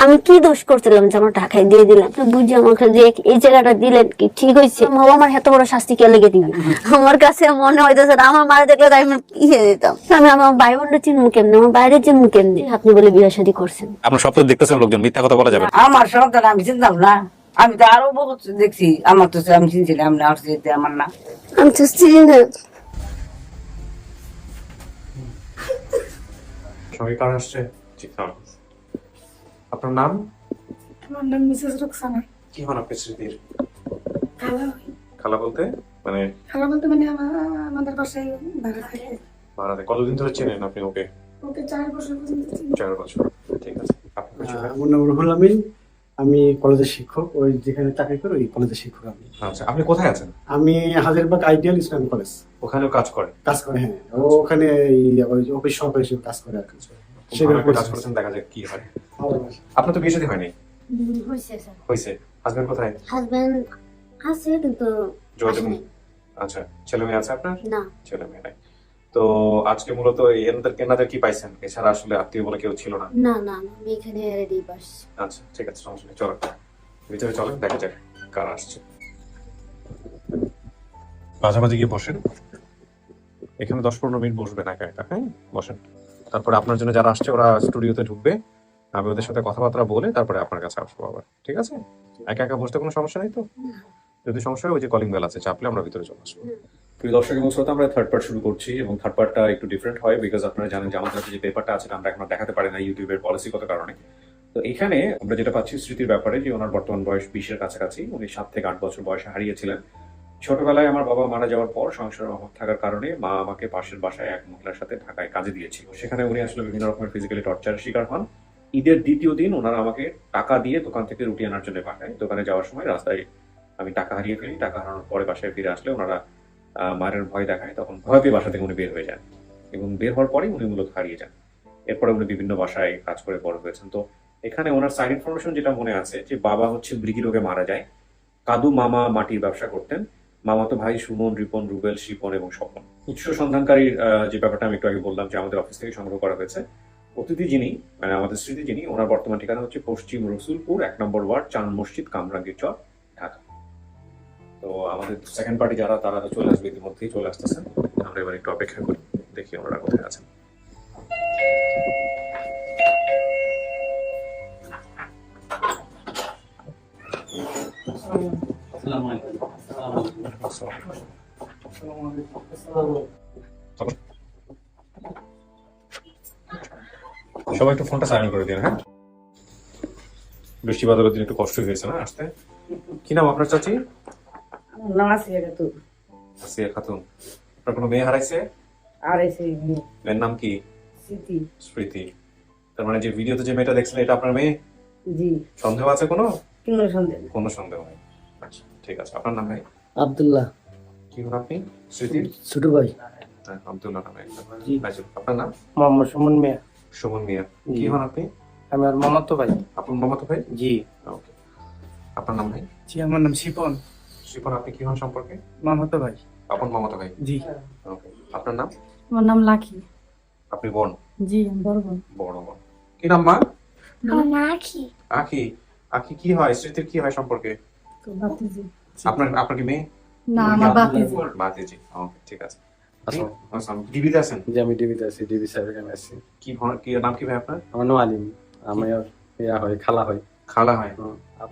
আমি কি দোষ করছিলাম যে আমার ঢাকায় দিয়ে দিলাম? বুঝি আমাকে যে এই জায়গাটা দিলেন কি ঠিক হয়েছে? বাবা আমার এত বড় শাস্তি কে লেগে দিবে? আমার কাছে মনে হইতেছে আমার মারা দেখলে আমি ইয়ে দিতাম। আমি আমার ভাই বোনটা চিনবো কেমনি, আমার বাইরে চিনবো কেমনি? আপনি বলে বিয়ে শাদী করছেন। আপনার স্বপ্ন দেখতেছেন লোকজন, মিথ্যা কথা বলা যাবে না। আমার সন্তান আমি চিনতাম না, আমি তো আরো বহুত দেখছি, আমার তো আমি চিনছিলাম না, আমার না। আমি তো চিনি না। সঙ্গে কার আসছে? আপনার নাম? আমার নাম মিসেস রুকসানা। কি হন আপনি স্মৃতির? খালা খালা বলতে মানে খালা বলতে মানে আমাদের বাসায় ভাড়া থাকে। ভাড়াতে কতদিন ধরে চেনেন আপনি ওকে? ওকে 4 বছর পর্যন্ত চিনি। 4 বছর। ঠিক আছে। আপনার কিছু না? আমার নাম রুহুল আমিন, আমি কলেজের শিক্ষক, ওই যেখানে চাকরি করি ওই কলেজের শিক্ষক আমি। আচ্ছা, আপনি কোথায় আছেন? আমি হাজারবাগ আইডিয়াল ইসলাম কলেজ ওখানেও কাজ করেন? কাজ করে, হ্যাঁ। ও ওখানে অফিস সহকারী হিসেবে কাজ করে আর কি। সেখানে কাজ করছেন, দেখা যাক কি হয়। আপনার তো বিয়ে শাদী হয়নি? হয়েছে স্যার। হয়েছে। হাজবেন্ড কোথায়? হাজবেন্ড আছে কিন্তু যোগাযোগ আসেনি। নেই। আচ্ছা, ছেলে মেয়ে আছে আপনার? না। ছেলে মেয়ে নাই। তো আজকে মূলত এনাদের কি পাইছেন? এছাড়া আসলে আত্মীয় বলে কেউ ছিল না? না না না, আমি এখানে রেডি বাস। আচ্ছা, ঠিক আছে, সমস্যা নেই, চলো ভিতরে চলেন, দেখা যাক কার আসছে। মাঝামাঝি গিয়ে বসেন, এখানে 10-15 মিনিট বসবেন একা একা, হ্যাঁ বসেন। তারপরে আপনার জন্য যারা আসছে ওরা স্টুডিওতে ঢুকবে, আমি ওদের সাথে কথাবার্তা বলে তারপরে আপনার কাছে আসবো আবার, ঠিক আছে? একা একা বসতে কোনো সমস্যা নেই তো? যদি সমস্যা হয় ওই যে কলিং বেল আছে, চাপলে আমরা ভিতরে চলে আসবো। প্রিয় দর্শক এবং শ্রোতা, আমরা থার্ড পার্ট শুরু করছি এবং থার্ড পার্টটা একটু ডিফারেন্ট হয় বিকজ আপনারা জানেন যে আমাদের কাছে যে পেপারটা আছে আমরা এখন দেখাতে পারি না ইউটিউবের পলিসিগত কারণে। তো এখানে আমরা যেটা পাচ্ছি স্মৃতির ব্যাপারে, যে ওনার বর্তমান বয়স 20-এর কাছাকাছি, উনি 7 থেকে 8 বছর বয়সে হারিয়েছিলেন। ছোটবেলায় আমার বাবা মারা যাওয়ার পর সংসারের অভাব থাকার কারণে মা আমাকে পাশের বাসায় এক মহিলার সাথে ঢাকায় কাজে দিয়েছিল। সেখানে উনি আসলে বিভিন্ন রকমের ফিজিক্যালি টর্চারের শিকার হন। ঈদের দ্বিতীয় দিন ওনারা আমাকে টাকা দিয়ে দোকান থেকে রুটি আনার জন্য পাঠায়। দোকানে যাওয়ার সময় রাস্তায় আমি টাকা হারিয়ে ফেলি। টাকা হারানোর পরে বাসায় ফিরে আসলে ওনারা মায়ের ভয় দেখায়, তখন ভয় পেয়ে বাসা থেকে উনি বের হয়ে যান এবং বের হওয়ার পরেই উনি মূলত হারিয়ে যান। এরপরে উনি বিভিন্ন বাসায় কাজ করে বড় হয়েছেন। তো এখানে ওনার সাইড ইনফরমেশন যেটা মনে আছে যে বাবা হচ্ছে মৃগী রোগে মারা যায়, কাদু মামা মাটির ব্যবসা করতেন, মামাতো ভাই সুমন, রিপন, রুবেল, শিপন এবং স্বপন। উৎস সন্ধানকারীর যে ব্যাপারটা আমি একটু আগে বললাম যে আমাদের অফিস থেকে সংগ্রহ করা হয়েছে। অতিথি যিনি মানে আমাদের স্মৃতি যিনি, ওনার বর্তমান ঠিকানা হচ্ছে পশ্চিম রসুলপুর 1 নম্বর ওয়ার্ড, চাঁদ মসজিদ, কামরাঙ্গীর চর, ঢাকা। তো আমাদের সেকেন্ড পার্টি যারা তারা চলে আসবে, ইতিমধ্যেই চলে আসতেছেন। আমরা এবার একটু অপেক্ষা করি, দেখি ওনারা কোথায় আছেন। সবাই একটু ফোনটা সাইলেন্ট করে দিন, হ্যাঁ? বৃষ্টি বাদলের দিন একটু কষ্ট হয়েছে না আসতে। কি নাম আপনার চাচি? আমার নাম আছে তো। আসিয়া খাতুন। আপনার কোনো মেয়ে হারাইছে? আর এসে মেয়ের নাম কি? স্মৃতি। স্মৃতি। তার মানে যে ভিডিওতে যে মেয়েটা দেখছিলেন এটা আপনার মেয়ে? জি। সন্দেহ আছে কোনো? কোনো সন্দেহ নেই। কোনো সন্দেহ নেই। আচ্ছা, ঠিক আছে। আপনার নাম ভাই? আব্দুল্লাহ। কি হন আপনি? স্মৃতি ছোট ভাই। হ্যাঁ, আব্দুল্লাহ নামে একটা। জি। আপনার নাম? মোহাম্মদ সুমন মিয়া। সুমন মিয়া। জি। কি হন আপনি? আমি আর মামাতো ভাই। আপনার মামাতো ভাই? জি। ওকে। আপনার নাম ভাই? জি, আমার নাম শিপন। শিপন, আপনি কি হন সম্পর্কে? মামাতো ভাই। আপন মামাতো ভাই? জি। ওকে। আপনার নাম? আমার নাম লাকি। আপনি বোন? জি, আমি বড় বোন। বড় বোন। কি নাম মা? আমার না কি আখি। আখি কি হয়? স্মৃতির কি হয় সম্পর্কে? তো বাতিজি। আপনার কি মেয়ে? না, আমার বাতিজি। বাতিজি। ওকে, ঠিক আছে। আসসালাম। ডিবিতে আছেন? জি, আমি ডিবিতে আছি, ডিবি স্যারের এখানে আছি। কি নাম কি ভাই আপনার? আমার নাম আলিম। আমি আর ইয়া হয়, খালা হয়। খালা হয়।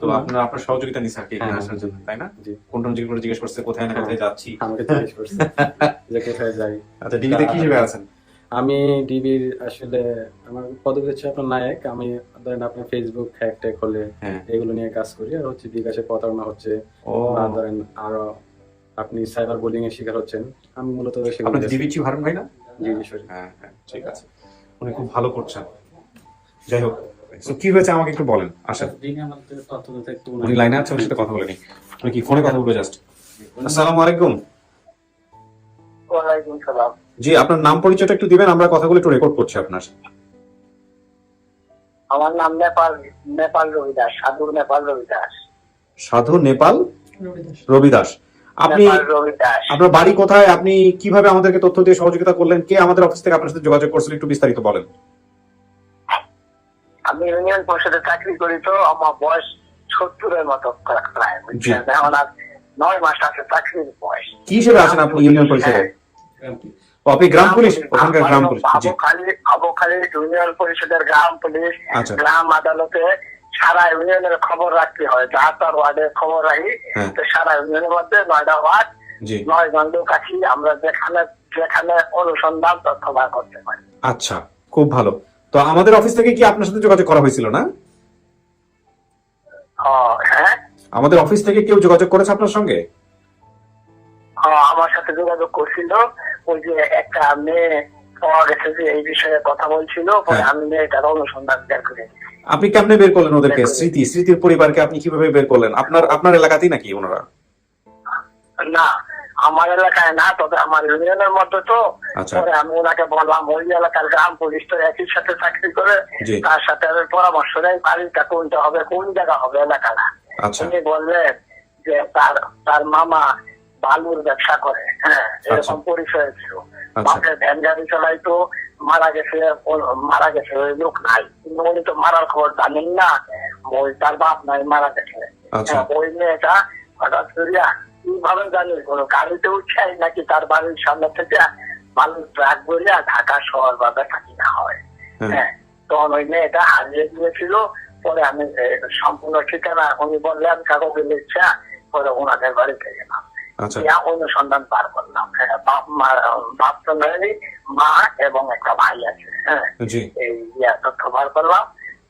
তো আপনার আপনার সহযোগিতা নিছে আর কি এখানে হ্যাঁ, আসার জন্য, তাই না? জি। কোনটা জিজ্ঞেস করছে কোথায় না কোথায় যাচ্ছি। আমাকে জিজ্ঞেস করছে যে কোথায় যাই। আচ্ছা, ডিবিতে কি হিসেবে আছেন? আমি ডিবির আসলে আমার পদবি হচ্ছে আপনার নায়ক। আমি ধরেন আপনার ফেসবুক হ্যাক ট্যাক হলে হ্যাঁ। এগুলো নিয়ে কাজ করি। আর হচ্ছে বিকাশে প্রতারণা হচ্ছে, ও, বা ধরেন আরো আপনি সাইবার বুলিং এর শিকার হচ্ছেন। আমি মূলত সেগুলো আপনার নিয়ে- ডিবি চিফ হারুন ভাই না? জি জি সরি। হ্যাঁ হ্যাঁ, ঠিক আছে। উনি খুব ভালো করছেন। যাই হোক, তো কি হয়েছে আমাকে একটু বলেন। আসেন, উনি লাইনে আছে, ওর সাথে কথা বলেনি। আপনি কি ফোনে কথা বলবো জাস্ট? আসসালামু আলাইকুম। ওয়ালাইকুম সালাম। জি, আপনার নাম পরিচয়টা একটু দিবেন, আমরা কথাগুলো একটু রেকর্ড করছি আপনার। আমার নাম নেপাল রবিদাস, সাধুর নেপাল রবিদাস। সাধু নেপাল রবিদাস। আপনি নেপাল রবিদাস। আপনার বাড়ি কোথায়? আপনি কিভাবে আমাদেরকে তথ্য দিয়ে সহযোগিতা করলেন? কে আমাদের অফিস থেকে আপনার সাথে যোগাযোগ করছিল? একটু বিস্তারিত বলেন। আমি ইউনিয়ন পরিষদে চাকরি করি, তো আমার বয়স 70-এর মতো প্রায়, বুঝছেন? এখন আর 9 মাস আছে চাকরির বয়স। কি হিসেবে আছেন আপনি ইউনিয়ন পরিষদে? ও, আপনি গ্রাম পুলিশ, ওখানকার গ্রাম পুলিশ। জি, আবুখালী ইউনিয়ন পরিষদের গ্রাম পুলিশ, আচ্ছা। গ্রাম আদালতে সারা ইউনিয়নের খবর রাখতে হয়, যা তার ওয়ার্ডের খবর রাখি। হ্যাঁ। তো সারা ইউনিয়নের মধ্যে 9টা ওয়ার্ড, জি, 9 জন লোক আছি আমরা, যেখানে অনুসন্ধান তথ্য বার করতে পারি। আচ্ছা, খুব ভালো। তো আমাদের অফিস থেকে কি আপনার সাথে যোগাযোগ করা হয়েছিল না? হ্যাঁ, আমাদের অফিস থেকে কেউ যোগাযোগ করেছে আপনার সঙ্গে? আমার সাথে যোগাযোগ করছিল, ওই যে একটা মেয়ে পাওয়া গেছে যে এই বিষয়ে কথা বলছিল, পরে আমি মেয়েটার অনুসন্ধান বের করে দিয়েছি। আপনি কেমনে বের করলেন ওদেরকে? স্মৃতির পরিবারকে আপনি কিভাবে বের করলেন? আপনার এলাকাতেই নাকি ওনারা? না, আমার এলাকায় না, তবে আমার ইউনিয়নের মধ্যে। তো আচ্ছা। পরে আমি ওনাকে বললাম, ওই এলাকার গ্রাম পুলিশ তো একই সাথে চাকরি করে, জি। তার সাথে আমি পরামর্শ নেই বাড়িটা কোনটা হবে, কোন জায়গা হবে এলাকাটা। আচ্ছা। উনি বললেন যে তার মামা বালুর ব্যবসা করে, হ্যাঁ, এরকম পরিচয় ছিল। আচ্ছা। বাপের ভ্যান গাড়ি চালাইতো, মারা গেছে ওই লোক নাই, কিন্তু উনি তো মারার খবর জানেন না, ওই তার বাপ নাই, মারা গেছে। আচ্ছা। ওই মেয়েটা হঠাৎ করিয়া কিভাবে জানি কোনো গাড়িতে উঠছে নাকি তার বাড়ির সামনে থেকে বালুর ট্রাক বলিয়া ঢাকা শহর বাজার থাকি না হয়, হ্যাঁ, তখন ওই মেয়েটা হারিয়ে গিয়েছিল। পরে আমি সম্পূর্ণ ঠিকানা উনি বললেন, কাগজে লিখছে, পরে ওনাদের বাড়িতে গেলাম। আচ্ছা। অনুসন্ধান পার করলাম। বাপ তো নেই, মা এবং একটা ভাই আছে, হ্যাঁ, জি, এই তথ্য বার করলাম।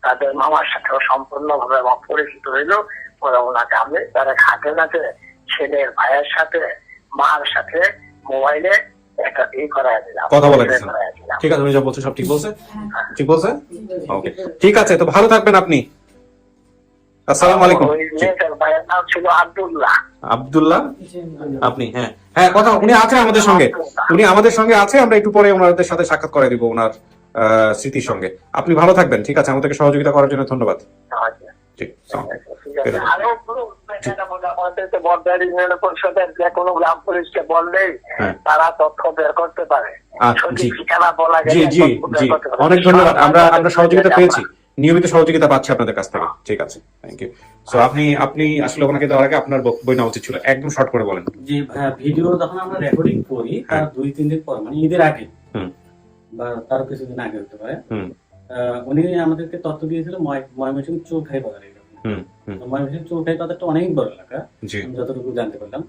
তাদের মামার সাথেও সম্পূর্ণভাবে আমার পরিচিত হইলো। পরে ওনাকে আমি তারা হাতে নাতে ছেলের ভাইয়ের সাথে মার সাথে মোবাইলে একটা করাই দিলাম, কথা বলে দিয়েছেন। ঠিক আছে, উনি যা বলছে সব ঠিক বলছে? ঠিক বলছে? ওকে, ঠিক আছে। তো ভালো থাকবেন আপনি। আসসালামু আলাইকুম। ওই মেয়েটার ভাইয়ের নাম ছিল আব্দুল্লাহ। আব্দুল্লাহ আপনি? হ্যাঁ হ্যাঁ, কথা উনি আছে আমাদের সঙ্গে, উনি আমাদের সঙ্গে আছে। আমরা একটু পরে ওনাদের সাথে সাক্ষাৎ করে দিব ওনার স্মৃতির সঙ্গে। আপনি ভালো থাকবেন, ঠিক আছে? আমাদেরকে সহযোগিতা করার জন্য ধন্যবাদ। ঠিক আছে। আরো আমাদের বর্ধমান ইউনিয়ন পরিষদের যে কোনো গ্রাম পুলিশকে বললেই তারা তথ্য বের করতে পারে। জি ঠিকানা বলা জি জি জি, অনেক ধন্যবাদ। আমরা সহযোগিতা পেয়েছি, নিয়মিত সহযোগিতা পাচ্ছি আপনাদের কাছ থেকে। ঠিক আছে, থ্যাংক ইউ। সো আপনি আসলে ওনাকে দেওয়ার আগে আপনার বই নেওয়া উচিত ছিল। একদম শর্ট করে বলেন। যে ভিডিও যখন আমরা রেকর্ডিং করি তার 2-3 দিন পর, মানে ঈদের আগে বা তার কিছুদিন আগে হতে পারে, উনি আমাদেরকে তথ্য দিয়েছিল ময়মনসিংহ চৌখাই বাজার। ময়মনসিংহ চৌখাই বাজারটা অনেক বড় এলাকা, যতটুকু জানতে পারলাম।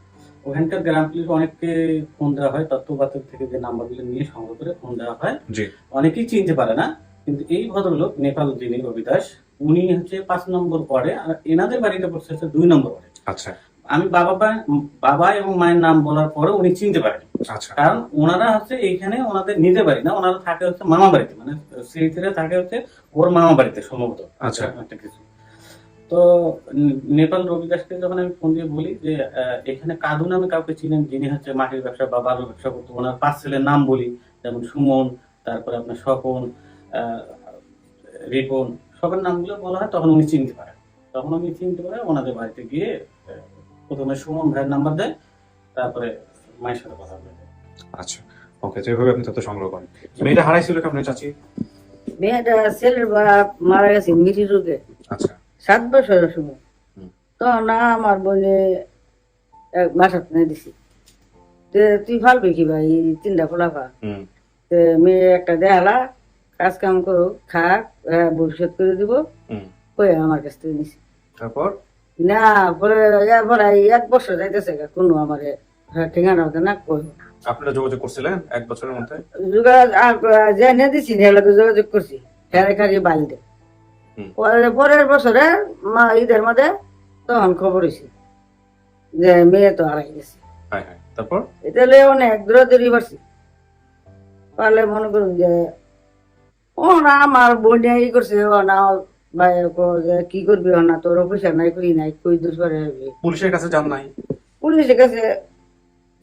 ওখানকার গ্রাম পুলিশ অনেককে ফোন দেওয়া হয়, তথ্যপাত্র থেকে যে নাম্বারগুলো নিয়ে সংগ্রহ করে ফোন দেওয়া হয়। অনেকেই চিনতে পারে না, কিন্তু এই ভদ্রলোক নেপাল যিনি রবিদাস, উনি হচ্ছে 5 নম্বর পরে, আর এনাদের বাড়িতে পড়ছে 2 নম্বর পরে। আচ্ছা। আমি বাবা এবং মায়ের নাম বলার পরে উনি চিনতে পারেন, কারণ ওনারা হচ্ছে এইখানে ওনাদের নিজের বাড়ি না, ওনারা থাকে হচ্ছে মামা বাড়িতে, মানে স্মৃতিরা থাকে হচ্ছে ওর মামা বাড়িতে সম্ভবত। আচ্ছা। একটা কিছু তো নেপাল রবিদাসকে যখন আমি ফোন দিয়ে বলি যে এখানে কাদু নামে কাউকে চিনেন, যিনি হচ্ছে মাটির ব্যবসা বা বালুর ব্যবসা করতো, ওনার 5 ছেলের নাম বলি, যেমন সুমন, তারপরে আপনার স্বপন, রিপন, সবার নামগুলো বলা হয়, তখন উনি চিনতে পারেন। তখন উনি চিনতে পারে, ওনাদের বাড়িতে গিয়ে প্রথমে সুমন ভাইয়ের নাম্বার দেয়, তারপরে মায়ের সাথে কথা বলে। আচ্ছা, ওকে। তো এইভাবে আপনি তথ্য সংগ্রহ করেন। মেয়েটা হারাইছিল কেমন চাচি? মেয়েটা ছেলের বাপ মারা গেছে মিটি রোগে। আচ্ছা। 7 বছরের সময়। তো না আমার বোনে বাসা কিনে দিছি, তুই ভালবে কি ভাই 3টা ফলাফা, মেয়ে একটা দেখালা, কাজ কাম করো, খাক, ভবিষ্যৎ করে দিব, কই আমার কাছ থেকে নিছি। তারপর না পরে 1 বছর যাইতেছে, কোনো আমার ঠিকানা হতে না কই। আপনারা যোগাযোগ করছিলেন 1 বছরের মধ্যে? জেনে দিছি, যোগাযোগ করছি, হেরে খালি বাড়িতে। পরের বছরে ঈদের মধ্যে তখন খবর হয়েছে যে মেয়ে তো হারাই গেছে। তারপর এটা অনেক দূরাদূরি পারছি, পারলে মনে করুন যে ও না আমার বোনে ই করছে, ও না ভাই কি করবি, ও না তোর পয়সা নাই, কই নাই, কই দোষ করে। পুলিশের কাছে যান নাই? পুলিশের কাছে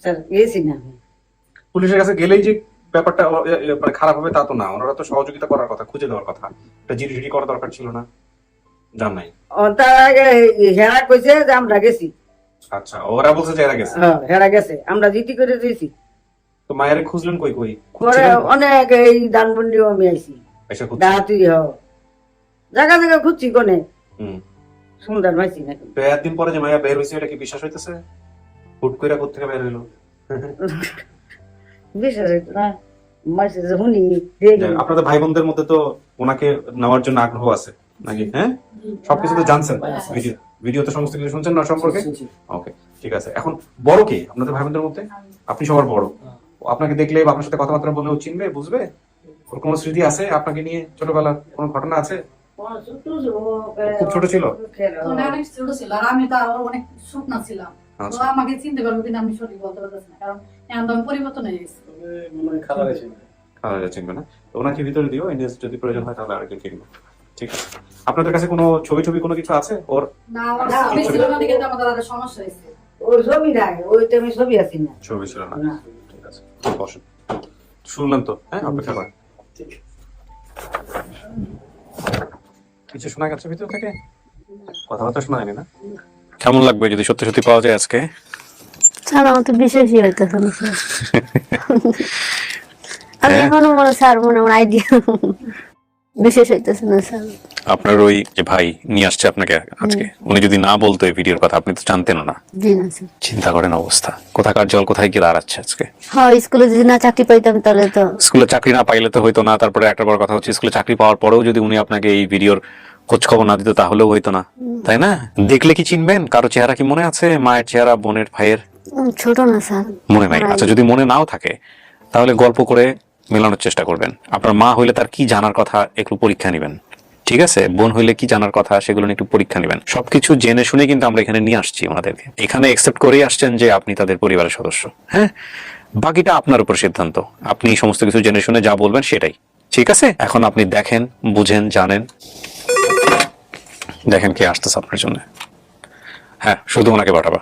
স্যার গেছি না। পুলিশের কাছে গেলেই যে ব্যাপারটা খারাপ হবে তা তো না, ওনারা তো সহযোগিতা করার কথা, খুঁজে দেওয়ার কথা, একটা জিডি করা দরকার ছিল না? যান নাই? তার আগে হেরা কইছে যে আমরা গেছি। আচ্ছা, ওরা বলছে যে এরা গেছে? হেরা গেছে, আমরা জিডি করে দিয়েছি। তো মায়ের খুঁজলেন কই? পরে অনেক এই দানবন্ডিও আমি আইছি, ডাহাতুই জায়গা জায়গা খুঁজছি কোনে হুম সুন্দর পাইছি না তো একদিন পরে যে মায়া বের হয়েছে এটা কি বিশ্বাস হইতেছে? হুট করে কোথেকে বের হইলো? বিশ্বাস হইতো না মাসে যে শুনি দেখি আপনাদের ভাই বোনদের মধ্যে তো ওনাকে নেওয়ার জন্য আগ্রহ আছে নাকি? হ্যাঁ, সবকিছু তো জানছেন, ভিডিওতে সমস্ত কিছু শুনছেন না সম্পর্কে? ওকে, ঠিক আছে। এখন বড় কে আপনাদের ভাই বোনদের মধ্যে? আপনি সবার বড়। ও আপনাকে দেখলে বা আপনার সাথে কথাবার্তা বলে ও চিনবে, বুঝবে? ওর কোনো স্মৃতি আছে আপনাকে নিয়ে? ছোটবেলার কোনো ঘটনা আছে? খুব ছোট ছিল? মানে অনেক ছোট ছিল আর আমি তো আরো অনেক শুকনা ছিলাম। তো আচ্ছা। আমাকে চিনতে পারবো কিনা আমি সঠিক বলতে পারতেছি না, কারণ এখন তো আমি পরিবর্তন হয়ে গেছি। মনে হয় খাবার আছে খালারা চিনবে না? তো ওনাকে ভিতরে দিও, এনএস যদি প্রয়োজন হয় তাহলে আরেকজন কিনবো। ঠিক আছে। আপনাদের কাছে কোনো ছবি কোনো কিছু আছে ওর? না আমার ছবি ছিল না দেখে তো আমাদের আরো সমস্যা হয়েছে। ওই ছবি নাই, ওই টাইমে ছবি আছি না। ছবি ছিল না? না। ঠিক আছে, বসেন। শুনলেন তো? হ্যাঁ, অপেক্ষা করেন। কিছু শোনা গেছে ভিতর থেকে? কথাবার্তা শোনা যায়নি না? কেমন লাগবে যদি সত্যি সত্যি পাওয়া যায় আজকে? স্যার আমার তো বিশ্বাসই হইতেছে না স্যার। আমি এখনো মনে স্যার মনে আমার আইডিয়া বিশেষ হইতেছে না স্যার। আপনার ওই যে ভাই নিয়ে আসছে আপনাকে আজকে, উনি যদি না বলতো এই ভিডিওর কথা, আপনি তো জানতেন না। জি না স্যার। চিন্তা করেন অবস্থা, কোথাকার জল কোথায় গিয়ে দাঁড়াচ্ছে আজকে। হ্যাঁ, স্কুলে যদি না চাকরি পাইতাম তাহলে তো স্কুলে চাকরি না পাইলে তো হইতো না। তারপরে একটা বড় কথা হচ্ছে, স্কুলে চাকরি পাওয়ার পরেও যদি উনি আপনাকে এই ভিডিওর খোঁজ খবর না দিত তাহলেও হইতো না, তাই না? দেখলে কি চিনবেন? কারো চেহারা কি মনে আছে? মায়ের চেহারা, বোনের, ভাইয়ের? ছোট না স্যার। মনে নাই? আচ্ছা, যদি মনে নাও থাকে তাহলে গল্প করে মেলানোর চেষ্টা করবেন। আপনার মা হইলে তার কি জানার কথা একটু পরীক্ষা নেবেন, ঠিক আছে? বোন হইলে কি জানার কথা সেগুলো নিয়ে একটু পরীক্ষা নেবেন। সবকিছু জেনে শুনে কিন্তু আমরা এখানে নিয়ে আসছি ওনাদেরকে। এখানে একসেপ্ট করেই আসছেন যে আপনি তাদের পরিবারের সদস্য। হ্যাঁ, বাকিটা আপনার উপর সিদ্ধান্ত। আপনি সমস্ত কিছু জেনে শুনে যা বলবেন সেটাই, ঠিক আছে? এখন আপনি দেখেন, বুঝেন, জানেন। দেখেন কে আসতেছে আপনার জন্য। হ্যাঁ, শুধু ওনাকে পাঠাবা।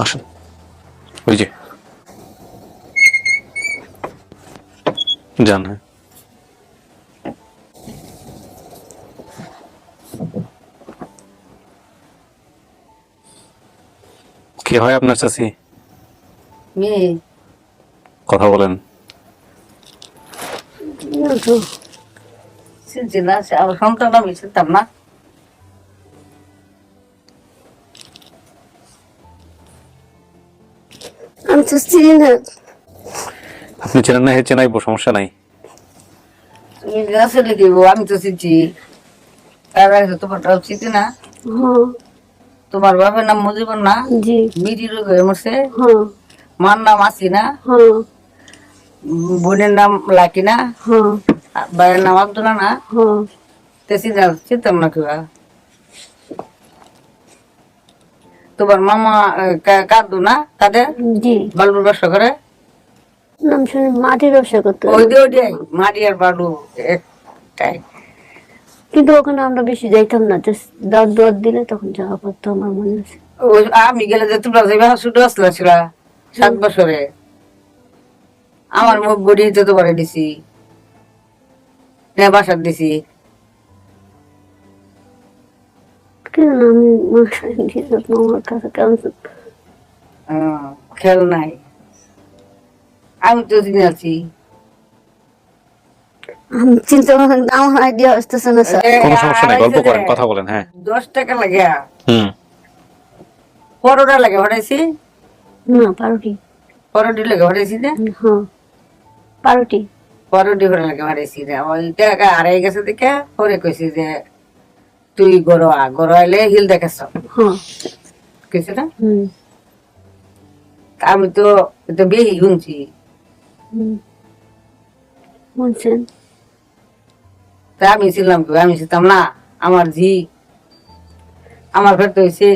আসুন, ওই যে যান। হ্যাঁ, কে হয় আপনার চাচি? মেয়ে কথা বলেন। চিনছি না, আমার সন্তান আমি চিনতাম না। আমি তো চিনি না। আপনি চেনেন না, হে চেনাইবো, সমস্যা নাই। তুমি আসলে কি আমি তো চিনছি, তার আগে তোমারটাও চিনছি না। হ্যাঁ। তোমার বাবার নাম মুজিবুর না? জি। মিরি রোগ হয়ে মরছে। হ্যাঁ। মার নাম আসি না? হ্যাঁ। বোনের নাম লাকি না? হ্যাঁ। ভাইয়ের নাম আব্দুল্লাহ না? হ্যাঁ। তে চিনতাম না কিবা। তোমার মামা কাদু না? কাদের জি। বালুর ব্যবসা করে? নাম শুনে মাটির ব্যবসা করতে। ওই দিয়ে মাটি আর বালু একটাই। কিন্তু ওখানে আমরা বেশি যাইতাম না, দাঁত দোয়াত দিলে তখন যাওয়া পড়তো, আমার মনে আছে। ওই আমি গেলে যে তোমরা যে ছোট আসলা ছিল 7 বছরে, আমার মুখ গড়িয়ে তো পারে দিছি, বাসার দিছি। কেন আমি আমার কাছে কেমন খেয়াল নাই, আমি তো দিন আছি। আমি চিন্তা ভাবনা, আমার আইডিয়া আসতেছে না স্যার। কোনো সমস্যা নাই, গল্প করেন, কথা বলেন। হ্যাঁ, 10 টাকা লাগে, হুম, পরোটা লাগে হটাইছি, না পারোটি। পরোটি লাগে হটাইছি না? হ্যাঁ, পারোটি। পরোটি হরে লাগে হটাইছি না। ওই টাকা হারাই গেছে দেখে পরে কইছি যে তুই গড় আইলে হিল দেখাস, হ্যাঁ। কইছে না? হুম। আমি তো বেশি শুনছি। বলছেন তা আমি ছিলাম কি? আমি ছিলাম না, আমার জি, আমার ফেরত হয়েছে।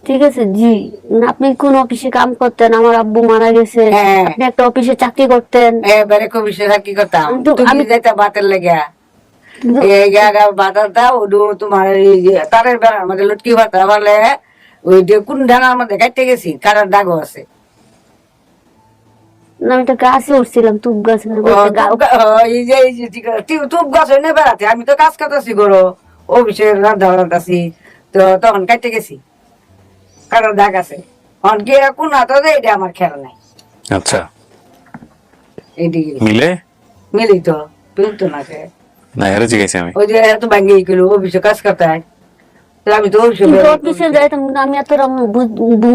ঠিক আছে জি। আপনি কোন অফিসে কাম করতেন? আমার আব্বু মারা গেছে। হ্যাঁ। আপনি একটা অফিসে চাকরি করতেন। এবারে কবিসে কি করতাম, আমি তুমি যাইতা বাতের লেগে এই জায়গা বাতার দাও, তোমার এই যে তারের বেড়ার মধ্যে লটকি বাতা বলে, ওই যে কোন ধানার মধ্যে কাটতে গেছি, কাটার দাগও আছে। না, আমি তো গাছে উঠছিলাম, তুপ গাছ। তুপ গাছ হয়ে বেড়াতে আমি তো কাজ করতেছি গরো, অফিসে রান্না বান্নাছি, তো তখন কাটতে গেছি। কারো দাগ আছে অনকে কোন হাতে এটা আমার খেয়াল নাই আচ্ছা এইদিকে মিলে মিলি তো তুলতো না সে না এর জিজ্ঞাসা আমি ওই যে এত ভাঙ্গি গেলো অফিসে কাজ করতে হয় তো আমি তো কিন্তু অফিসে যাইতাম না, আমি এতটা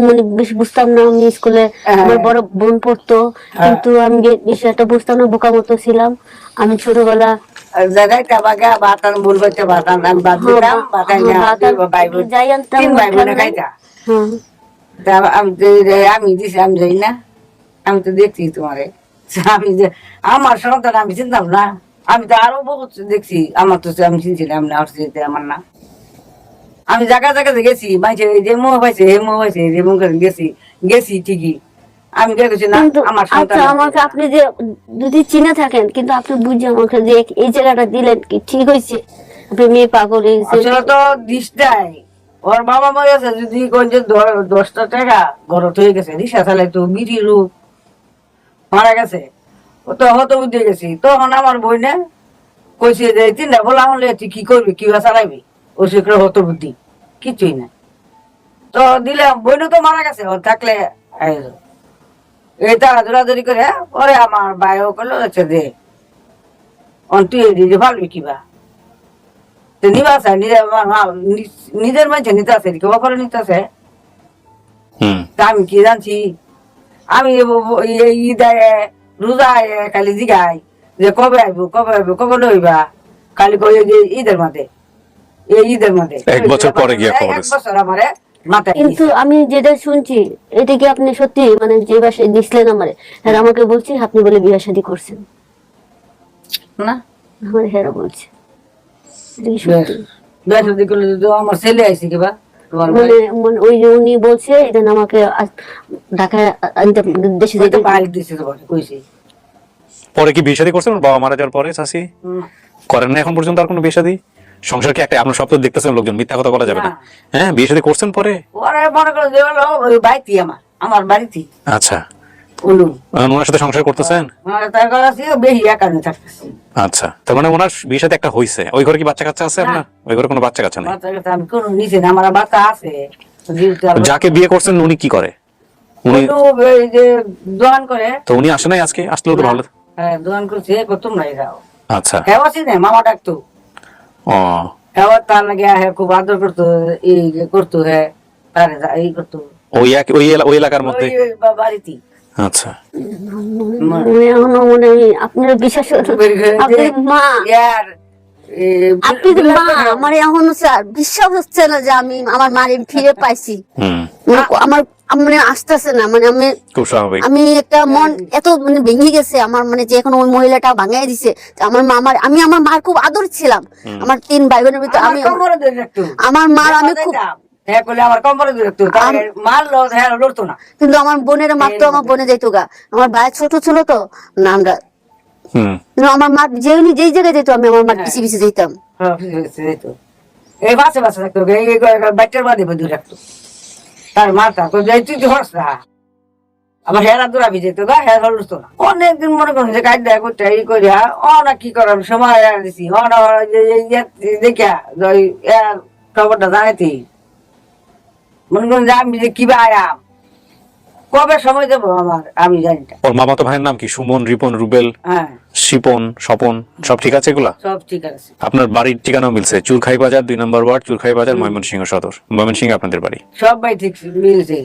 মানে বেশি বুঝতাম না। আমি স্কুলে আমার বড় বোন পড়তো, কিন্তু আমি বেশি একটা বুঝতাম না, বোকা মতো ছিলাম। আমি ছোটবেলা জায়গায় টাবাগা বাতান বলবাইতে বাতান আমি বাদ দিতাম বাতান ভাই বোন যাই আনতাম তিন ভাই বোনে খাইতা হ্যাঁ তা আমি দিছি আমি যাই না আমি তো দেখছি তোমারে আমি যে আমার সন্তান আমি চিনতাম না আমি তো আরো বহুত দেখছি আমার তো আমি চিনছিলাম না আমার না আমি জায়গা জায়গাতে গেছি মাইছে যে মোহ পাইছে হে মোহ পাইছে যে মুখ গেছি গেছি ঠিকই আমি গেছি না কিন্তু আমার আচ্ছা সন্তান আমাকে আপনি যে যদি চিনে থাকেন কিন্তু আপনি বুঝে আমাকে যে এই জায়গাটা দিলেন কি ঠিক হয়েছে? আপনি মেয়ে পাগল হয়েছে আসলে তো দিশটাই ওর বাবা মরে গেছে যদি কোন যে 10টা টাকা গরত হয়ে গেছে রিক্সা চালাই তো বিড়ি রূপ মারা গেছে ও তো হত বুঝে গেছি তখন আমার বই না কইছে যে 3টা বলা হলে তুই কি করবি কিভাবে চালাবি ও সেগুলো হত বুদ্ধি কিছুই না তো দিলাম বইন তো মারা গেছে ও থাকলে এই তারা দৌড়াদৌড়ি করে পরে আমার ভাইও করলো হচ্ছে যে তুই দিদি ভালবি কিবা নিবা আছে নিজের মানুষ নিতে আছে কেউ করে নিতে আছে তা আমি কি জানছি আমি রোজা কালি জিগাই যে কবে আইবো কবে লইবা কালি কই যে ঈদের মাঝে এই ঈদের মাঝে 1 বছর পরে গিয়া খবর 1 বছর আমারে মাথায় কিন্তু আমি যেটা শুনছি এটা কি আপনি সত্যি মানে যে বাসায় দিছিলেন আমারে আর আমাকে বলছি আপনি বলে বিয়ে শাদী করছেন না আমার হেরা বলছে এটা কি সত্যি? বেশ করলে তো আমার ছেলে আইছে কিবা তোমার মানে মানে ওই যে উনি বলছে এটা আমাকে ঢাকায় আনতে দেশে যেতে বাইক দিছে তোমার কইছি পরে কি বিয়ে শাদী করছেন ওর বাবা মারা যাওয়ার পরে চাচি করেন না এখন পর্যন্ত আর কোনো বিয়ে শাদী? সংসার কি একটা আপনার সব তো দেখতেছেন লোকজন, মিথ্যা কথা বলা যাবে না। হ্যাঁ বিয়ে শাদী করছেন পরে? ওরে মনে করো যে হলো ওই বাইতি আমার বাড়িতে আচ্ছা উলু ওনার সাথে সংসার করতেছেন? তার কাছে বেশি একানে থাকতেছি আচ্ছা তার মানে ওনার বিয়ে শাদী একটা হইছে। ওই ঘরে কি বাচ্চা কাচ্চা আছে আপনার? ওই ঘরে কোনো বাচ্চা কাচ্চা নেই? বাচ্চা কাছে আমি কোনো নিচে না আমার বাচ্চা আছে যাকে বিয়ে করছেন উনি কি করে? উনি ওই যে দোকান করে তো উনি আসে নাই আজকে? আসলেও তো ভালো। হ্যাঁ দোকান করছে তোমরাই যাও আচ্ছা কেউ আছি না মামা ডাকতো ও কেউ তার লাগে খুব আদর করতো এই করতো হ্যাঁ তার এই করতো ওই এলাকার মধ্যে ওই বাড়িতে আচ্ছা মানে এখনো মনে হয় আপনার বিশ্বাস আপনি মা আপনি তো মা আমার এখনো স্যার বিশ্বাস হচ্ছে না যে আমি আমার মারে ফিরে পাইছি। মানে আমার মানে আসতেছে না মানে আমি খুব স্বাভাবিক। আমি একটা মন এত মানে ভেঙে গেছে আমার মানে যে এখন ওই মহিলাটা ভাঙাই দিছে আমার মা আমি আমার মার খুব আদর ছিলাম। আমার 3 ভাই বোনের ভিতরে আমি আমার মার আমি খুব আমার কম্বরে রাখতো মারলো হ্যাঁ লড়তো না কিন্তু আমার বোনের মারতো আমার বোনে যাইতো গা আমার ভাই ছোট ছিল তো না আমরা আমার মা যেই জায়গায় যেত আমি আমার মার পিছিয়ে পিছিয়ে যেতাম। এই বাসে বাসে থাকতো বাচ্চার বাদে বন্ধু রাখতো তার মাথা তো যাই তুই তো হস না আবার হেরা দৌড়াবি যেত গা হেরা লড়তো না অনেকদিন মনে করুন যে কাজ দেয় করতে এই করিয়া না কি করাম সময় দিছি দেখিয়া খবরটা জানাইতি মনে করুন যে আমি যে কিবা আয়াম কবে সময় দেবো আমার আমি জানি না। ওর মামাতো ভাইয়ের নাম কি? সুমন, রিপন, রুবেল, হ্যাঁ শিপন, স্বপন সব ঠিক আছে এগুলা? সব ঠিক আছে। আপনার বাড়ির ঠিকানাও মিলছে? চুরখাই বাজার 2 নম্বর ওয়ার্ড, চুরখাই বাজার, ময়মনসিংহ সদর। ময়মনসিংহ আপনাদের বাড়ি? সব ভাই ঠিক মিলছে।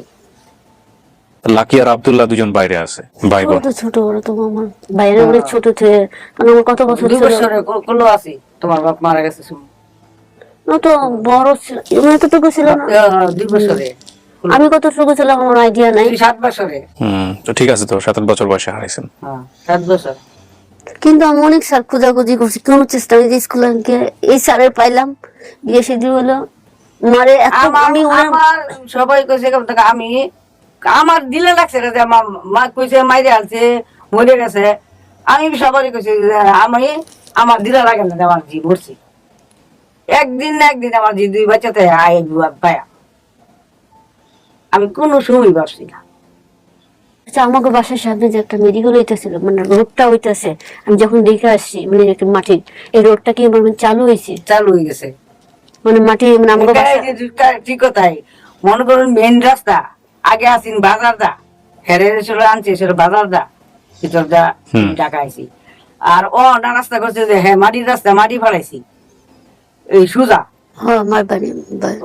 লাকি আর আব্দুল্লাহ দুজন বাইরে আছে ভাই বোন। ছোট বড় তো আমার বাইরে অনেক ছোট থেকে মানে আমার কত বছর 2 বছরে কলো আছে তোমার বাপ মারা গেছে না তো বড় ছিল মানে এতটুকু ছিল না 2 বছরে আমি কতটুকু ছিলাম আমার আইডিয়া নাই 7 বছরে তো ঠিক আছে তো 7 বছর বয়সে হারাইছেন। হ্যাঁ 7 বছর কিন্তু আমি অনেক স্যার খোঁজাখুঁজি করছি কোনো চেষ্টা নেই স্কুলে এই স্যারের পাইলাম বিয়ে শাদী হলো মারে আমি আমার সবাই কইছে আমি আমার দিলে লাগছে যে আমার মা কইছে মাইরে আনছে মরে গেছে আমি সবারই কইছি আমি আমার দিলে লাগে না আমার জি মরছি একদিন না একদিন আমার জি 2 বাচ্চাতে আয় পায়া আমি কোনো সময় ভাবছি না। আচ্ছা আমাকে বাসার সামনে যে একটা মেডিকেল হইতেছিল মানে রোডটা হইতেছে আমি যখন দেখে আসছি মানে একটা মাটির এই রোডটা কি মানে চালু হয়ে গেছে মানে মানে মাটি মানে আমাকে ঠিক কথাই মনে করুন মেন রাস্তা আগে আসিন বাজার দা হেরে ছিল আনছে সেটা বাজার দা ভিতর দা টাকা আইছি আর ও না রাস্তা করছে যে হ্যাঁ মাটির রাস্তা মাটি ফালাইছি এই সুজা হ্যাঁ আমার বাড়ি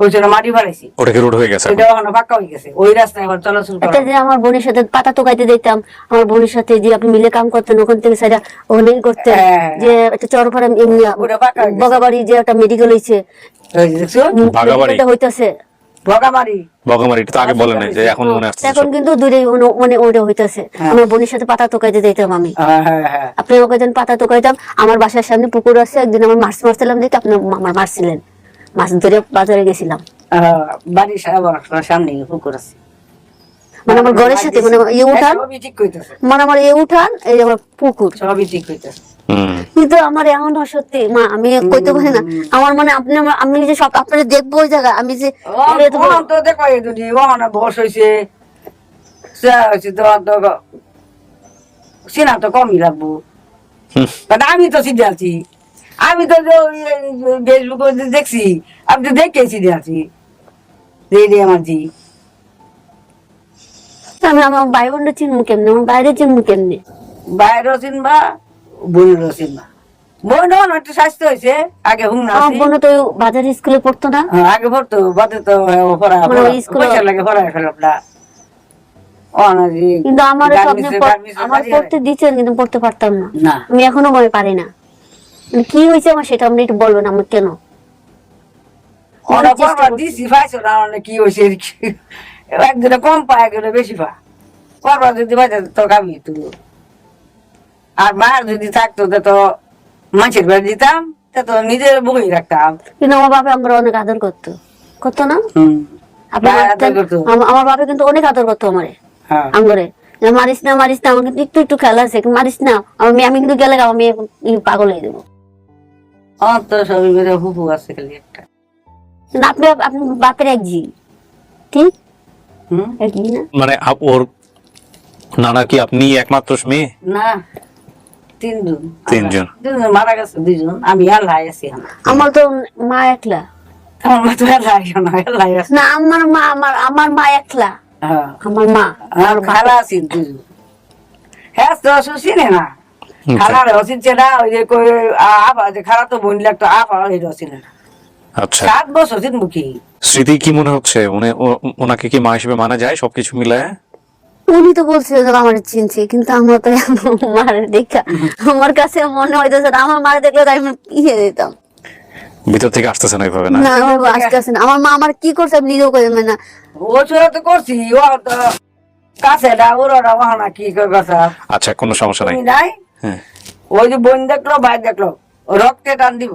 ওই জন্য মাটি ফালাইছি ওটা কি রোড হয়ে গেছে এটা এখন পাক্কা হয়ে গেছে ওই রাস্তায় এখন চলাচল করা একটা যে আমার বোনের সাথে পাতা তোকাইতে দিতাম, আমার বোনের সাথে যে আপনি মিলে কাম করতেন ওখান থেকে সাইডা ওখানে করতেন, হ্যাঁ। যে একটা চরপাড়া এমনি ওটা পাকা হয়ে গেছে। বগাবাড়ি যে একটা মেডিকেল হইছে, ওই যে দেখছো বাগাবাড়ি মেডিকেলটা হইতাছে বগামারি বগামারি, এটা তো আগে বলেন নাই যে এখন মনে আসছে এখন কিন্তু দূরে মানে ওটা হইতাছে। আমার বোনের সাথে পাতা তোকাইতে দিতাম আমি, হ্যাঁ হ্যাঁ হ্যাঁ আপনি ওকে যেন পাতা তোকাইতাম। আমার বাসার সামনে পুকুর আছে, একদিন আমার মাছ মারছিলাম দেখে আপনি আমার মারছিলেন, মাছ ধরে বাজারে গেছিলাম। বাড়ির সামনে পুকুর আছে মানে আমার ঘরের সাথে মানে ইয়ে উঠান, সবই ঠিক কইতেছে মানে আমার ইয়ে উঠান এই যে আমার পুকুর। সবই ঠিক কইতেছে কিন্তু আমার এমন সত্যি মা আমি কইতে পারি না, আমার মানে আপনি আমি যে সব আপনাদের দেখবো ওই জায়গা আমি যে তো দেখো এই দুটি ও না বস হয়েছে তো সিনা তো কমই লাগবো কারণ আমি তো সিধে আছি, আমি তো ফেসবুকে দেখছি আমি তো দেখে সিধে আছি আমার জি আমি আমার ভাই বোনটা চিনবো কেমনে, আমার বাইরে চিনবো কেমনে? বাইরেও চিনবা বোনেরও চিনবা বোন একটু স্বাস্থ্য হয়েছে আগে হুম না আমার বোন তো বাজার স্কুলে পড়তো না, আগে পড়তো বাদে তো মানে ওই স্কুলে- লাগে পড়ায় ফেলা কিন্তু আমার আমার পড়তে দিচ্ছেন কিন্তু পড়তে পারতাম না, না আমি এখনো মনে পারি না মানে কি হয়েছে আমার সেটা আপনি একটু বলবেন আমার কেন? ওরা পড়বার দিছি পাইছো না অনেক কি হয়েছে একজনে কম পায় একজনে বেশি পা পড়বার যদি পাইতে তো কামি তো আর মার যদি থাকতো তো মাছের বাড়ি দিতাম তা তো নিজের বই রাখতাম কিন্তু আমার বাবা আমার অনেক আদর করতো, করতো না? হুম আপনি বাবা মারতেন? আদর করতো। আমার বাবা কিন্তু অনেক আদর করতো আমারে, হ্যাঁ আমরে যে মারিস না আমার কিন্তু একটু একটু খেলা আছে, মারিস না আমি কিন্তু গেলে আমি পাগল হয়ে যাবো। আমার তো সবই মেরে হুপু আছে খালি একটা কিন্তু আপনি আপনি বাপের এক জি ঠিক হুম এক জি না? মানে ওর নানা কি আপনি একমাত্র মেয়ে? না তিনজন তিনজন। দুজন মারা গেছে দুজন আমি আল্লাহ আছি আমার তো মা একলা আমার মা তো আল্লাহ আছে না, আমার মা আমার মা একলা, হ্যাঁ আমার মা আর খালা আছি দুজন হ্যাঁ তো শুনে না খালা হচ্ছে না ওই যে কই আবা যে খালা তো বোন লাগতো আবা ওই রসিনে না আচ্ছা 7 বছর দিন মুখী স্মৃতি কি মনে হচ্ছে ওনাকে কি মা হিসেবে মানা যায় সবকিছু মিলায়? উনি তো বলছিল যে আমার চিনছে, কিন্তু আমার তো মারে দেখা আমার কাছে মনে হইতেছে আমার মারে দেখলে তো আমি ইয়ে দিতাম ভিতর থেকে আসতেছে না ওইভাবে না? না, আমার আসতেছে না। আমার মা আমার কি করছে আমি নিজেও করি না। ও ছোড়া তো করছি ও তো কাছে না ওরা ওহানা কি করে কথা আচ্ছা কোনো সমস্যা নাই। তুমি নাই হ্যাঁ ওই যে বোন দেখলো ভাই দেখলো রক্তে টান দিব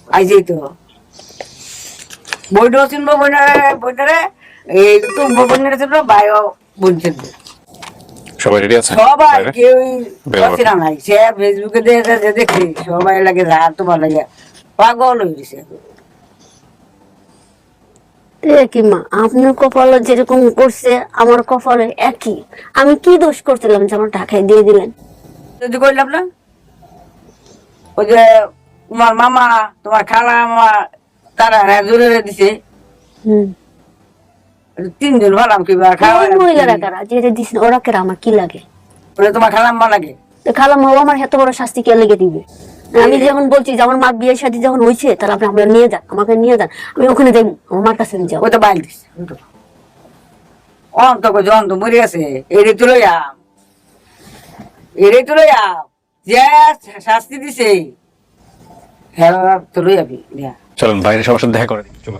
আইজি তো বইটা চিনবো বইটারে এই তুমি বোনের চিনবো ভাইও বোন চিনবো সবাই রেডি আছে? সবাই বাইরে? কেউ বের হও। না নাই সে ফেসবুকে দেখি সবাই লাগে যা তোমার লাগে পাগল হয়ে গেছে কি মা আপনার কপালে যেরকম করছে আমার কপালে একই, আমি কি দোষ করছিলাম যে আমার টাকায় দিয়ে দিলেন? যদি করলাম না ওই যে তোমার মামা তোমার খালা মামা তারা জোরে দিছে হম তিনজন ভালাম কিবা খাওয়া মহিলারা কারা যেটা দিস ওরা কেরা আমার কি লাগে? ওরা তোমার খালাম্মা লাগে তো খালাম হবো আমার এত বড় শাস্তি কে লেগে দিবে? আমি যেমন বলছি যে আমার মা বিয়ের সাথে যখন হয়েছে তাহলে আপনি আমরা নিয়ে যান, আমাকে নিয়ে যান, আমি ওখানে যাই আমার মার কাছে নিয়ে যাবো। ওই তো বাইল দিছে অন্ত অন্ত মরে গেছে এরে তুলে যে শাস্তি দিছে হ্যাঁ তুলে যাবি চলুন বাইরে সবার সাথে দেখা করে দিই। চলো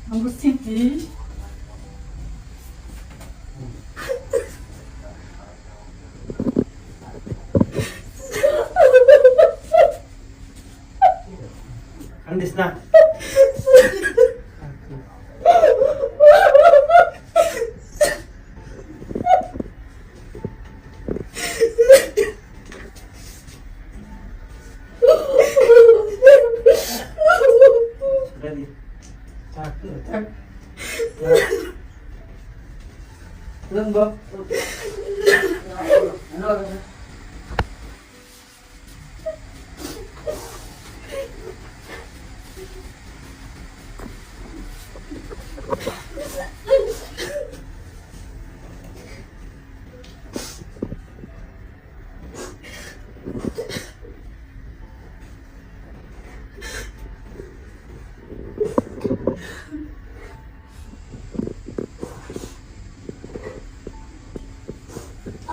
Vamos sentir. কান্দিস না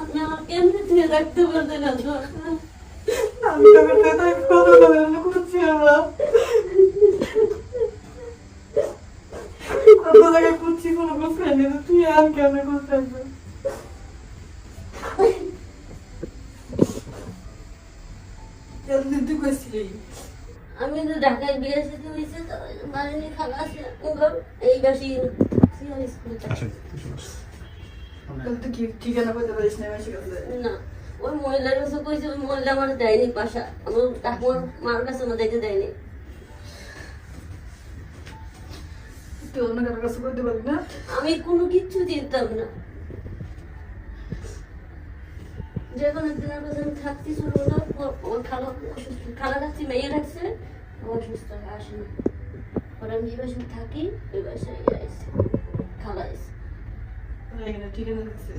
আপনি আমার কেমনে ধরে রাখতে পারতেন না? আমি তোকে তাই কথা বলে করছি আমরা কত জায়গায় করছি কোনো কথা নেই তুই আর কেন করতে দিন তুই কইছিলি আমি তো ঢাকায় বিয়ে সাথে হয়েছে তো মারিনি খালা আছে ওগর এই বাসি স্কুলটা তুই কি ঠিকানা করতে পারিস না মাসি কাছে না ওই মহিলার কাছে কইছে ওই মহিলা আমার দেয়নি পাশা আমার ঠাকুমার মার কাছে আমার দিতে দেয়নি তুই অন্য কারোর কাছে করতে পারবি না আমি কোনো কিচ্ছু চিনতাম না যখন একদিনের কাছে আমি থাকতে শুরু হলো ওর খালা অসুস্থ খালা রাখছি মেয়ে রাখছে অসুস্থ হয়ে আসেনি পরে আমি যে বাসায় থাকি ওই বাসায় আইসি খালা আইসি এখানে ঠিকানা দিচ্ছে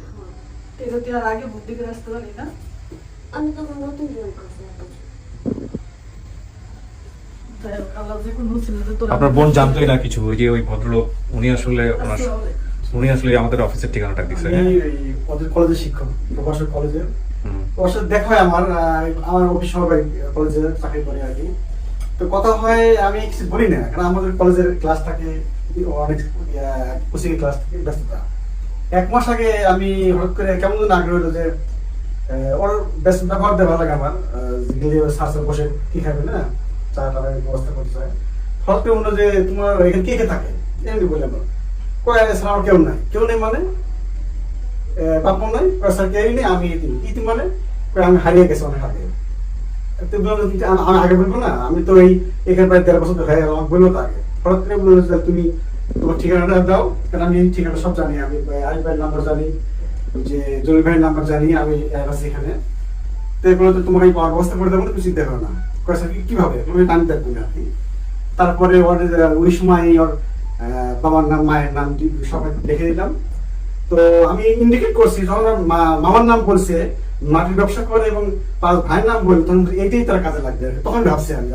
এটা তুই আর আগে বুদ্ধি করে আসতে পারি না আমি তখন নতুন জন করছি তাই হোক, আল্লাহ যে কোনো ছিল যে তোর আপনার বোন জানতোই না কিছু, ওই যে ওই ভদ্রলোক উনি আসলে আমাদের অফিসের ঠিকানাটা দিচ্ছে। আমি ওদের কলেজের শিক্ষক, প্রভাষক কলেজের। ওর সাথে দেখা হয় আমার অফিস সহকারী কলেজে চাকরি করে আর কি। তো কথা হয়, আমি কিছু বলি না, কারণ আমাদের কলেজের ক্লাস থাকে, অনেক কোচিং ক্লাস থাকে, ব্যস্ততা। 1 মাস আগে আমি হঠাৎ করে কেমন যেন আগ্রহ হলো যে ওর ব্যস্ত ব্যবহার দেওয়া লাগে আমার, গেলে স্যার বসে কি খাবে না, চা টাকা ব্যবস্থা করতে চায়। হঠাৎ করে বললো যে তোমার এখানে কে কে থাকে, এমনি বললাম। কয় স্যার আমার কেউ নেই মানে বাপন নাই, স্যার কেউ নেই, আমি ইতিম মানে আমি হারিয়ে গেছি অনেক আগে। আমি আগে বলবো না, আমি তো এখানে প্রায় 13 বছর দেখা আমাকে বলবো তো আগে। হঠাৎ করে বললো যে তুমি তোমার ঠিকানাটা দাও, কারণ আমি ঠিকানা সব জানি, আমি আরিফ ভাইয়ের নাম্বার জানি, যে জলিল ভাইয়ের নাম্বার জানি, আমি আছি এখানে। তো এগুলো তো তোমাকে পাওয়ার ব্যবস্থা করে দেবো, তুমি চিন্তা করো না। কয় স্যার কিভাবে, তুমি টানি দেখবো না আর কি। তারপরে ওই সময় ওর বাবার নাম মায়ের নাম সবাই দেখে দিলাম। তো আমি ইন্ডিকেট করছি, যখন মামার নাম বলছে মাটির ব্যবসা করে এবং তার ভাইয়ের নাম বলল, তখন এটাই তার কাজে লাগবে, তখন ভাবছি আমি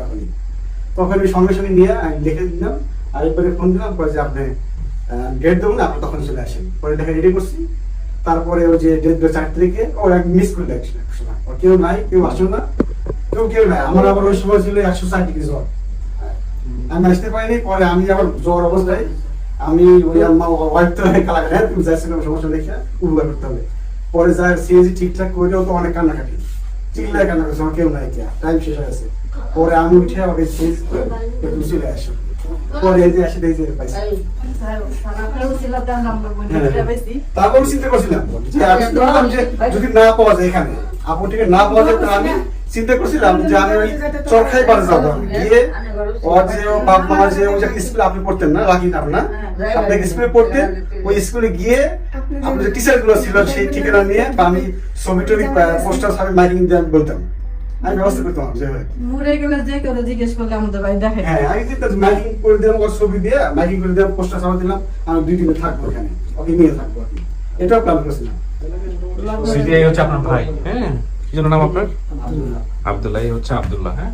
তখন আমি সঙ্গে সঙ্গে নিয়ে আমি লিখে দিলাম। আর এরপরে ফোন দিলাম, পরে যে আপনি ডেট দেবো না, আপনি তখন চলে আসেন। পরে দেখে রেডি করছি। তারপরে ওই যে ডেট 4 তারিখে ও মিস করে এক সময়, কেউ নাই, কেউ আসো না, কেউ নাই। আমার আবার ওই সময় ছিল 160 ডিগ্রি জ্বর, আমি আসতে পারিনি। পরে আমি আবার জ্বর অবস্থায় আমি ওই আমার ওয়াইফ তো কালাকাটা, তুমি যাচ্ছিলাম সমস্যা দেখে উপকার করতে হবে। পরে যা সিএজি ঠিকঠাক করেও তো অনেক কান্নাকাটি, চিল্লায় কান্না করছে, আমার কেউ নাই, টাইম শেষ হয়ে গেছে। পরে আমি উঠে আমাকে সিএজি তুমি চলে আসো। পরে এই যে আসে দেখি পাইছি। তারপর চিন্তা করছিলাম যে আমি বললাম যে যদি না পাওয়া যায় এখানে, আপন থেকে না পাওয়া যায়, তাহলে আমি চিন্তা করছিলাম যে আমি ওই চরখাই বারে যাবো, গিয়ে ওর যে বাপ মা যে ওই যে স্কুলে আপনি পড়তেন না, রাখি না আপনার আপনাকে স্কুলে পড়তেন, ওই স্কুলে গিয়ে আপনার যে টিচার গুলো ছিল সেই ঠিকানা নিয়ে, বা আমি ছবি টবি পোস্টার সামনে মাইকিং দিয়ে আমি বলতাম, আমি ব্যবস্থা করতাম যেভাবে। মুড়ে গেলে যে কেউ জিজ্ঞেস করলে আমাদের ভাই দেখে। হ্যাঁ, আমি কিন্তু মাইকিং করে দিলাম, ওর ছবি দিয়ে মাইকিং করে দিলাম, পোস্টার সামনে দিলাম, আমি 2 দিনে থাকবো এখানে, ওকে নিয়ে থাকবো আর কি। এটাও প্ল্যান করছিলাম। সিটিআই হচ্ছে আপনার ভাই, হ্যাঁ? কি যেন নাম আপনার? আব্দুল্লাহ। এই হচ্ছে আব্দুল্লাহ, হ্যাঁ?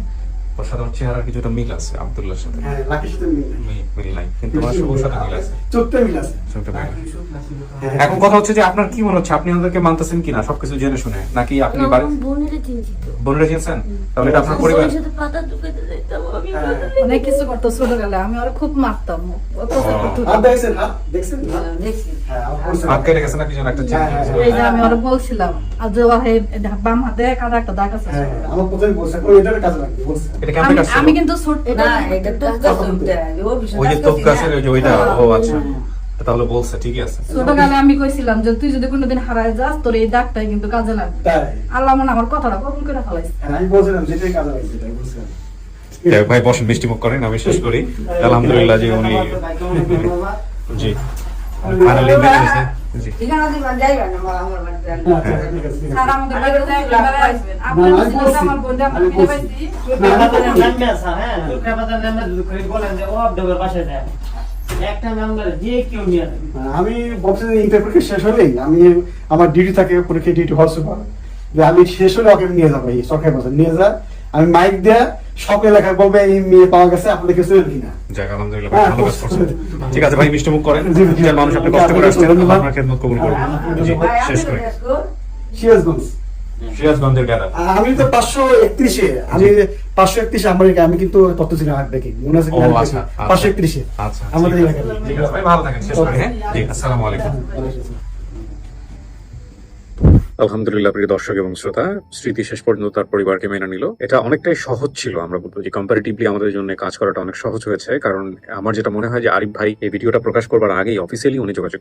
ওর সাথে ওর চেহারার কিছুটা মিল আছে আব্দুল্লাহর সাথে। হ্যাঁ, লাকির সাথে মিল নাই, কিন্তু আমার শুভর সাথে মিল আছে। চোখটা মিল আছে। ছোট ভাই। এখন কথা হচ্ছে যে আপনার কি মনে হচ্ছে, আপনি ওদেরকে মানতেছেন কিনা সবকিছু জেনে শুনে, নাকি আপনি বাড়ি বোনেরে চিনছি তো বোনরা চিনছেন? তাহলে এটা আপনার পরিবার। ওর সাথে পাতা ঢুকাইতে যাইতাম আমি। অনেক কিছু করতো ছোটবেলায়, আমি আর খুব মারতাম। হাত দেখছেন? হাত দেখছেন? দেখছি হ্যাঁ, আমার করছে। হাত কেটে গেছে না কি যেন একটা চিহ্ন। এই যে আমি ওরা বলছিলাম, আর যে ওর বাম হাতে কাটা একটা দাগ আছে। হ্যাঁ, আমার প্রথমে বলছে, ওই এটার কাজে লাগবে বলছে। এটা কেমন কাজ? আমি কিন্তু না এটা তো ওই যে তোপ গাছের ওই যে ওইটা, ও আচ্ছা, তাহলে বলছে ঠিকই আছে। ছোটকালে আমি কইছিলাম যে তুই যদি কোনোদিন হারায় যাস, তোর এই দাগটাই কিন্তু কাজে লাগবে। তাই? আল্লাহ মনে আমার কথাটা কবুল করে ফেলাইছে। হ্যাঁ, আমি বলছিলাম যেটাই কাজে লাগবে, সেটাই বলছিলাম। যাই হোক ভাই বসেন, মিষ্টি মুখ করেন, আমি শেষ করি। আলহামদুলিল্লাহ যে উনি জি ফাইনালি মেনে নিয়েছে। জি ঠিকানা দিবেন, যাইবেন আমার বাড়িতে। স্যার আমাদের বাড়িতে একবার আসবেন, আপনার না, ছিল আমি আমার বোনটা আমরা আমি ফিরে বলছি। পাইছি। আমি বলছি যে ইন্টার পরীক্ষা শেষ হলেই আমি আমার ডিউটি থাকে, পরীক্ষা ডিউটি হওয়ার সুপার, যে আমি শেষ হলে ওকে নিয়ে যাবো এই সরকারি বাজার নিয়ে যা, আমি মাইক দেয়া সব এলাকায় বলবে এই মেয়ে পাওয়া গেছে, আপনাদের কাছে কিনা। যাক আলহামদুলিল্লাহ ভাই, ভালো কাজ করছেন। ঠিক আছে ভাই, মিষ্টি মুখ করেন। জি, জি। যে মানুষ আপনি কষ্ট করে আসছেন, ধন্যবাদ। আপনার খেদমত কবুল করুন। জি শেষ করি। সিরাজগঞ্জ। সিরাজগঞ্জের গাদা। আমি তো 531-এ, আমি 531-এ আমি কিন্তু তত্ত্বচিহ্ন হাত দেখি, মনে আছে ও আচ্ছা 531-এ আচ্ছা আমাদের ঠিক আছে। এলাকায়। ঠিক আছে ভাই, ভালো থাকেন, শেষ করি। হ্যাঁ জি, আসসালামু আলাইকুম। আলহামদুলিল্লাহ প্রিয় দর্শক এবং শ্রোতা, স্মৃতি শেষ পর্যন্ত তার পরিবারকে মেনে নিল। এটা অনেকটাই সহজ ছিল, আমরা বলবো যে কম্পারেটিভলি আমাদের জন্য কাজ করাটা অনেক সহজ হয়েছে। কারণ আমার যেটা মনে হয় যে আরিফ ভাই এই ভিডিওটা প্রকাশ করবার আগেই অফিসিয়ালি উনি যোগাযোগ